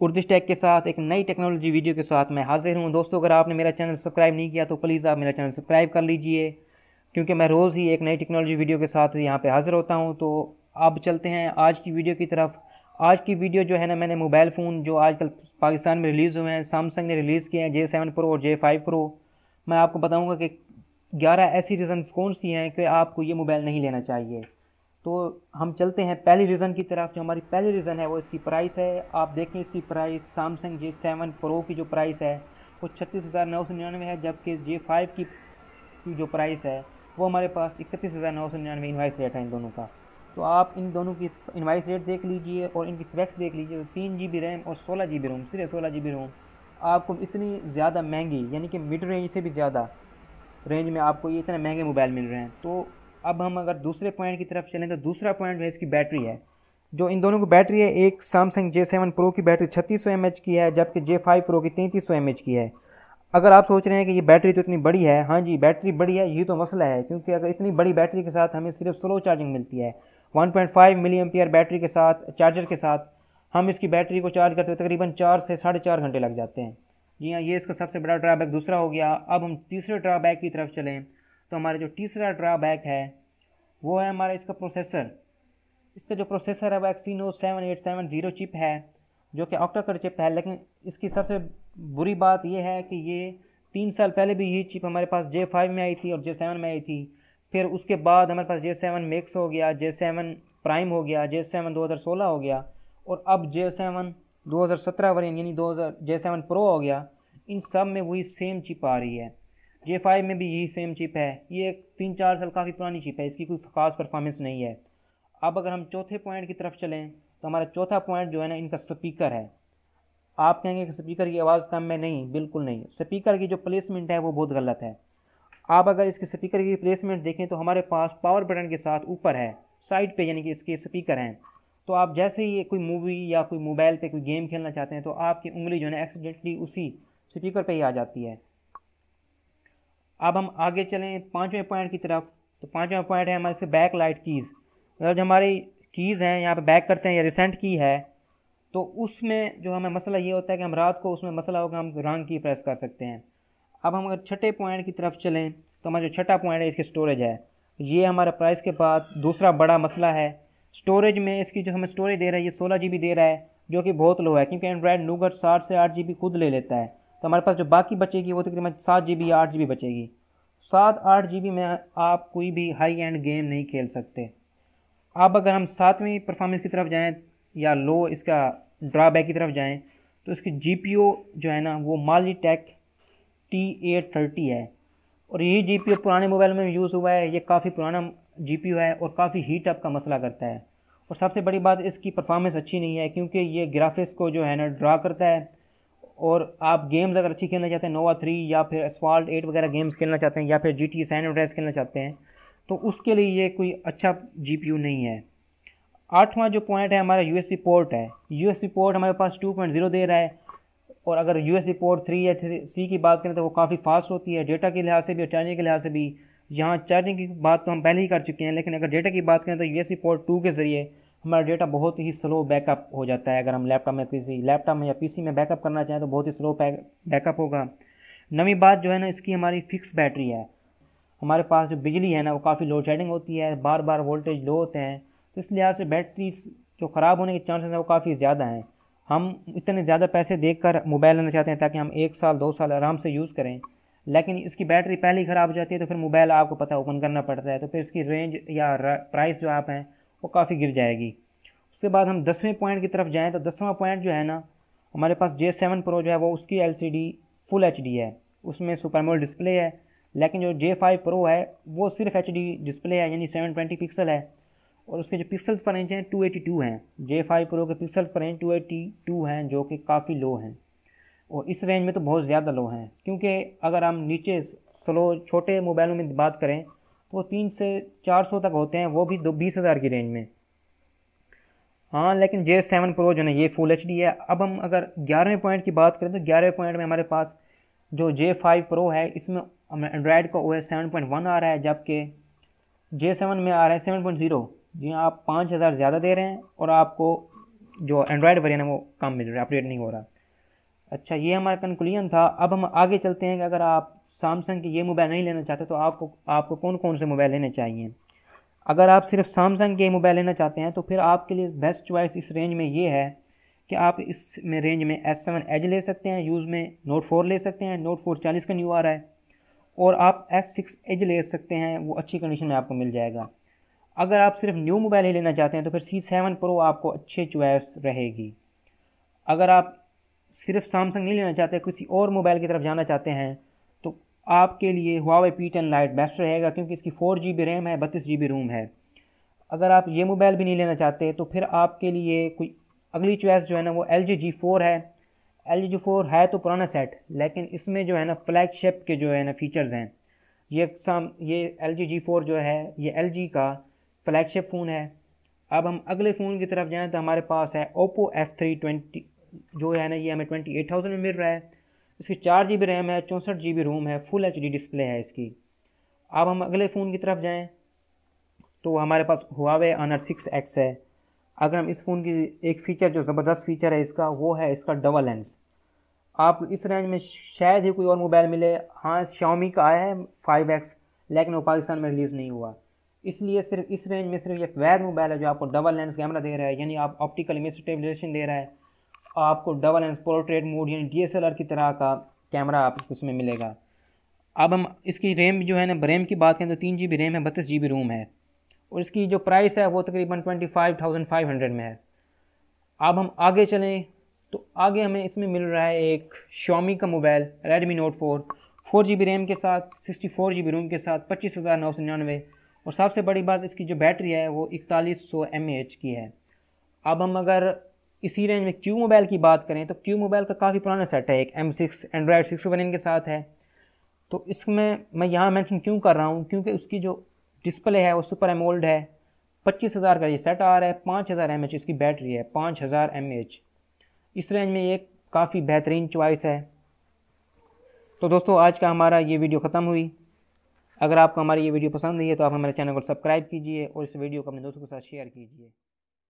उर्दिश take के साथ एक नई टेक्नोलॉजी वीडियो के साथ मैं हाजिर हूँ। दोस्तों, अगर आपने मेरा चैनल सब्सक्राइब नहीं किया तो प्लीज़ आप मेरा चैनल सब्सक्राइब कर लीजिए, क्योंकि मैं रोज़ ही एक नई टेक्नोलॉजी वीडियो के साथ यहाँ पे हाजिर होता हूँ। तो अब चलते हैं आज की वीडियो की तरफ। आज की वीडियो जो है ना, मैंने मोबाइल फ़ोन जो आजकल पाकिस्तान में रिलीज़ हुए हैं, सैमसंग ने रिलीज़ किए हैं, J7 Pro और J5 Pro। मैं आपको बताऊँगा कि 11 ऐसी रीज़न कौन सी हैं कि आपको ये मोबाइल नहीं लेना चाहिए। तो हम चलते हैं पहली रीज़न की तरफ। जो हमारी पहली रीज़न है वो इसकी प्राइस है। आप देखें इसकी प्राइस, सैमसंग J7 Pro की जो प्राइस है वो 36,999 है, जबकि J5 की जो प्राइस है वो हमारे पास 31,999 इन्वाइस रेट है इन दोनों का। तो आप इन दोनों की इन्वाइस रेट देख लीजिए और इनकी स्पेक्स देख लीजिए। तो 3 GB रैम और 16 GB रोम, सिर्फ 16 GB रोम आपको इतनी ज़्यादा महंगी, यानी कि मिड रेंज से भी ज़्यादा रेंज में आपको ये इतने महंगे मोबाइल मिल रहे हैं। तो अब हम अगर दूसरे पॉइंट की तरफ चलें तो दूसरा पॉइंट जो है इसकी बैटरी है। जो इन दोनों की बैटरी है, एक सैमसंग J7 Pro की बैटरी 3600 mAh की है, जबकि J5 Pro की 3300 mAh की है। अगर आप सोच रहे हैं कि ये बैटरी तो इतनी बड़ी है, हाँ जी बैटरी बड़ी है, ये तो मसला है, क्योंकि अगर इतनी बड़ी बैटरी के साथ हमें सिर्फ स्लो चार्जिंग मिलती है। 1.5 मिली एम्पियर बैटरी के साथ, चार्जर के साथ हम इसकी बैटरी को चार्ज करते हुए तकरीबन 4 से 4.5 घंटे लग जाते हैं। जी हाँ, ये इसका सबसे बड़ा ड्रॉबैक दूसरा हो गया। अब हम तीसरे ड्रॉबैक की तरफ चलें तो हमारा जो तीसरा ड्रॉबैक है वो है हमारा इसका प्रोसेसर। इसका जो प्रोसेसर है वो Exynos 7870 चिप है, जो कि ऑक्टा कोर चिप है। लेकिन इसकी सबसे बुरी बात यह है कि ये 3 साल पहले भी ये चिप हमारे पास J5 में आई थी और J7 में आई थी। फिर उसके बाद हमारे पास J7 Max हो गया, J7 प्राइम हो गया, J7 2016 हो गया, और अब J7 2017 वर्जन यानी J7 Pro हो गया। इन सब में वही सेम चिप आ रही है। J5 में भी यही सेम चिप है। ये 3-4 साल काफ़ी पुरानी चिप है, इसकी कोई ख़ास परफॉर्मेंस नहीं है। अब अगर हम चौथे पॉइंट की तरफ चलें तो हमारा चौथा पॉइंट जो है ना, इनका स्पीकर है। आप कहेंगे कि स्पीकर की आवाज़ कम है, नहीं, बिल्कुल नहीं। स्पीकर की जो प्लेसमेंट है वो बहुत गलत है। आप अगर इसके स्पीकर की प्लेसमेंट देखें तो हमारे पास पावर बटन के साथ ऊपर है साइड पे, यानी कि इसके स्पीकर हैं। तो आप जैसे ही कोई मूवी या कोई मोबाइल पे कोई गेम खेलना चाहते हैं तो आपकी उंगली जो है ना एक्सीडेंटली उसी स्पीकर पे ही आ जाती है। अब हम आगे चलें पाँचवें पॉइंट की तरफ। तो पाँचवें पॉइंट है हमारे बैक लाइट कीज़। मतलब जो हमारी कीज़ हैं यहाँ पे बैक करते हैं या रिसेंट की है, तो उसमें जो हमें मसला ये होता है कि हम रात को उसमें मसला होगा, हम रंग की प्रेस कर सकते हैं। अब हम अगर छठे पॉइंट की तरफ चलें तो हमारा जो छठा पॉइंट है इसकी स्टोरेज है। ये हमारा प्राइस के बाद दूसरा बड़ा मसला है। स्टोरेज में इसकी जो हमें स्टोरेज दे रहा है ये 16 GB दे रहा है, जो कि बहुत लो है, क्योंकि एंड्रॉयड नूगट 60 से 8 GB खुद ले लेता है। तो हमारे पास जो बाकी बचेगी वो तकरीबन 7 GB या 8 GB बचेगी। 7-8 GB में आप कोई भी हाई एंड गेम नहीं खेल सकते। अब अगर हम सातवीं परफॉर्मेंस की तरफ जाएं या लो इसका ड्रॉबैक की तरफ जाएं तो इसकी GPU जो है ना वो Mali-Tek T830 है, और यही GPU पुराने मोबाइल में यूज़ हुआ है। ये काफ़ी पुराना GPU है और काफ़ी हीट अप का मसला करता है। और सबसे बड़ी बात, इसकी परफॉर्मेंस अच्छी नहीं है, क्योंकि ये ग्राफिक्स को जो है ना ड्रा करता है। और आप गेम्स अगर अच्छी खेलना चाहते हैं, नोवा 3 या फिर Asphalt 8 वगैरह गेम्स खेलना चाहते हैं, या फिर GTA San Andreas खेलना चाहते हैं, तो उसके लिए ये कोई अच्छा GPU नहीं है। आठवां जो पॉइंट है हमारा USB पोर्ट है। USB पोर्ट हमारे पास 2.0 दे रहा है, और अगर USB पोर्ट 3 या 3C की बात करें तो वो काफ़ी फास्ट होती है डेटा के लिहाज से भी और चार्जिंग के लिहाज से भी। यहाँ चार्जिंग की बात तो हम पहले ही कर चुके हैं, लेकिन अगर डेटा की बात करें तो USB पोर्ट 2 के ज़रिए हमारा डेटा बहुत ही स्लो बैकअप हो जाता है। अगर हम लैपटॉप में या PC में बैकअप करना चाहें तो बहुत ही स्लो बैकअप होगा। नवी बात जो है ना, इसकी हमारी फिक्स बैटरी है। हमारे पास जो बिजली है ना वो काफ़ी लोड शेडिंग होती है, बार बार वोल्टेज लो होते हैं, तो इस लिहाज से बैटरी जो ख़राब होने के चांसेस हैं वो काफ़ी ज़्यादा हैं। हम इतने ज़्यादा पैसे देकर मोबाइल लेना चाहते हैं ताकि हम 1 साल 2 साल आराम से यूज़ करें, लेकिन इसकी बैटरी पहले ही ख़राब हो जाती है तो फिर मोबाइल आपको पता है ओपन करना पड़ता है, तो फिर इसकी रेंज या प्राइस जो आप हैं वो काफ़ी गिर जाएगी। उसके बाद हम 10वें पॉइंट की तरफ जाएँ तो 10वां पॉइंट जो है ना, हमारे पास J7 Pro जो है वो उसकी LCD फुल HD है, उसमें सुपर एमोलेड डिस्प्ले है। लेकिन जो J5 Pro है वो सिर्फ HD डिस्प्ले है, यानी 720 पिक्सल है, और उसके जो पिक्सल्स पर इंच हैं 282 हैं। J5 Pro के पिक्सल्स पर इंच 282 हैं, जो कि काफ़ी लो हैं, और इस रेंज में तो बहुत ज़्यादा लो हैं। क्योंकि अगर हम नीचे स्लो छोटे मोबाइलों में बात करें तो वो 300 से 400 तक होते हैं, वो भी 20,000 की रेंज में। हाँ, लेकिन J7 Pro जो है ये फुल HD है। अब हम अगर 11वें पॉइंट की बात करें तो 11वें पॉइंट में हमारे पास जो J5 Pro है इसमें हमें एंड्रॉयड का OS 7.1 आ रहा है, जबकि J7 में आ रहा है 7.0। जी हाँ, आप 5,000 ज़्यादा दे रहे हैं और आपको जो एंड्रॉयड वर्जन है वो कम मिल रहा है, अपडेट नहीं हो रहा। अच्छा, ये हमारा कंक्लूजन था। अब हम आगे चलते हैं कि अगर आप सैमसंग के ये मोबाइल नहीं लेना चाहते तो आपको कौन कौन से मोबाइल लेने चाहिए। अगर आप सिर्फ सैमसंग के मोबाइल लेना चाहते हैं तो फिर आपके लिए बेस्ट चॉइस इस रेंज में ये है कि आप इस में रेंज में S7 एज ले सकते हैं, यूज़ में नोट 4 ले सकते हैं, नोट 4 40 का न्यू आ रहा है, और आप S6 एज ले सकते हैं, वो अच्छी कंडीशन में आपको मिल जाएगा। अगर आप सिर्फ न्यू मोबाइल ही लेना चाहते हैं तो फिर C7 प्रो आपको अच्छी चॉइस रहेगी। अगर आप सिर्फ सैमसंग नहीं लेना चाहते, किसी और मोबाइल की तरफ जाना चाहते हैं, तो आपके लिए Huawei P10 Lite बेस्ट रहेगा, क्योंकि इसकी 4GB रैम है, 32GB रोम है। अगर आप ये मोबाइल भी नहीं लेना चाहते तो फिर आपके लिए कोई अगली चॉइस जो है ना वो LG G4 है। LG G4 है तो पुराना सेट, लेकिन इसमें जो है ना फ्लैगशिप के जो है ना फीचर्स हैं। ये LG G4 जो है ये LG का फ्लैगशिप फ़ोन है। अब हम अगले फ़ोन की तरफ जाएँ तो हमारे पास है Oppo F320, जो है ना ये हमें 28,000 में मिल रहा है। इसकी 4GB रैम है, 64GB रोम है, फुल HD डिस्प्ले है इसकी। अब हम अगले फ़ोन की तरफ जाएँ तो हमारे पास Huawei Honor 6X है। अगर हम इस फ़ोन की एक फ़ीचर जो ज़बरदस्त फ़ीचर है इसका, वो है इसका डबल लेंस। आप इस रेंज में शायद ही कोई और मोबाइल मिले। हाँ, Xiaomi का आया है 5X, लेकिन वो पाकिस्तान में रिलीज़ नहीं हुआ। इसलिए सिर्फ इस रेंज में सिर्फ एक वैध मोबाइल है जो आपको डबल लेंस कैमरा दे रहा है, यानी आप ऑप्टिकल इमेज स्टेबलाइजेशन दे रहा है, आपको डबल लेंस पोर्ट्रेट मोड यानी DSLR की तरह का कैमरा आपको उसमें मिलेगा। अब हम इसकी रैम जो है ना, रैम की बात करें तो 3GB रैम है, 32GB रोम है, और इसकी जो प्राइस है वो तकरीबन 25,500 में है। अब हम आगे चलें तो आगे हमें इसमें मिल रहा है एक Xiaomi का mobile Redmi Note 4, 4GB RAM के साथ, 64GB रोम के साथ, 25,999, और सबसे बड़ी बात इसकी जो बैटरी है वो 4100 mAh की है। अब हम अगर इसी रेंज में Q मोबाइल की बात करें तो Q मोबाइल का काफ़ी पुराना सेट है, एक M6 एंड्रॉयड 6 वेरिएंट के साथ है। तो इसमें मैं यहाँ मेंशन क्यों कर रहा हूँ, क्योंकि उसकी जो डिस्प्ले है वो सुपर एमोल्ड है। 25,000 का ये सेट आ रहा है, 5000 mAh इसकी बैटरी है, 5000 mAh। इस रेंज में ये काफ़ी बेहतरीन चॉइस है। तो दोस्तों, आज का हमारा ये वीडियो ख़त्म हुई। अगर आपको हमारी ये वीडियो पसंद आई है तो आप हमारे चैनल को सब्सक्राइब कीजिए और इस वीडियो को अपने दोस्तों के साथ शेयर कीजिए।